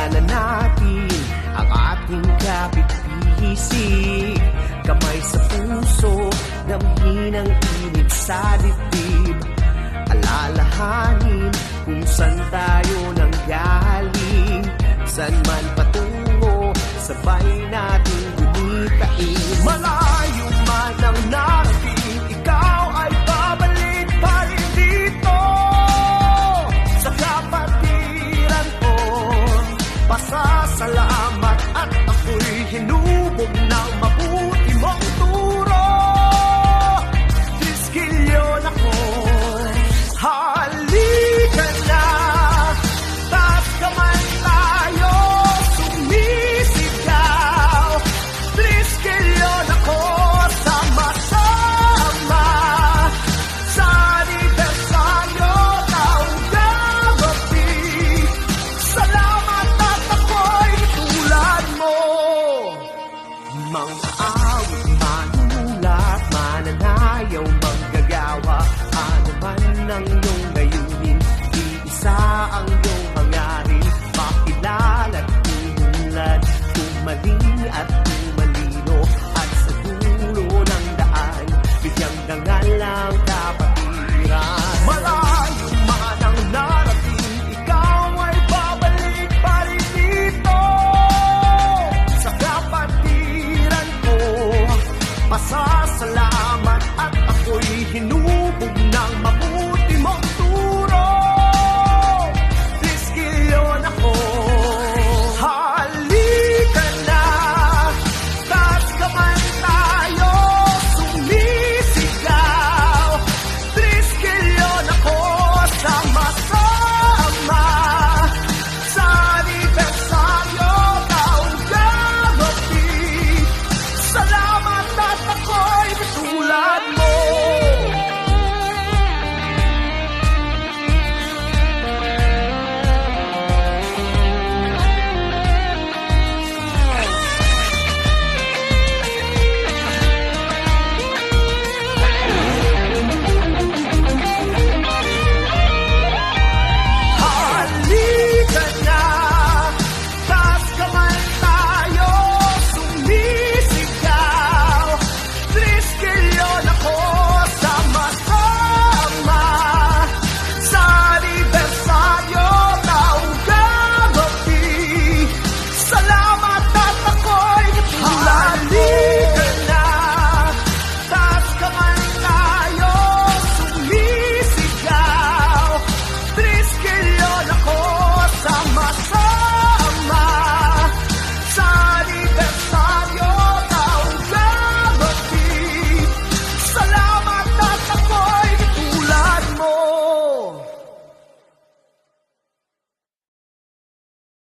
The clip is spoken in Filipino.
nananatin ang ating kapit-bisig. Kamay sa puso, damhin ang init sa dibdib. Alalahanin kung saan tayo nanggaling, saan man patungo, sabay natin gumitain. Malayo man ang narating, ikaw ay babalik pa rin dito sa kapatiran ko. Pasasalamat at ako'y hinubog ng mabuti mong turo. Diskilyon ako, halika na, taas kamay tayo, sumisigaw. Diskilyon ako, sama-sama sa anibersaryo ng gabi. Salamat at ako'y tulad mo. Mga awit, manunulat, mananayaw, manggagawa, ano man ang iyong layunin, iisa ang iyong hangarin, makilala't umunlad, tumali at tumalino, at sa dulo ng daan, bigyang dangal ang kapatiran. Malayo man ang narating, ikaw ay babalik pa rin dito sa kapatiran ko. Pasasalamat at ako'y hinubog ng mabuti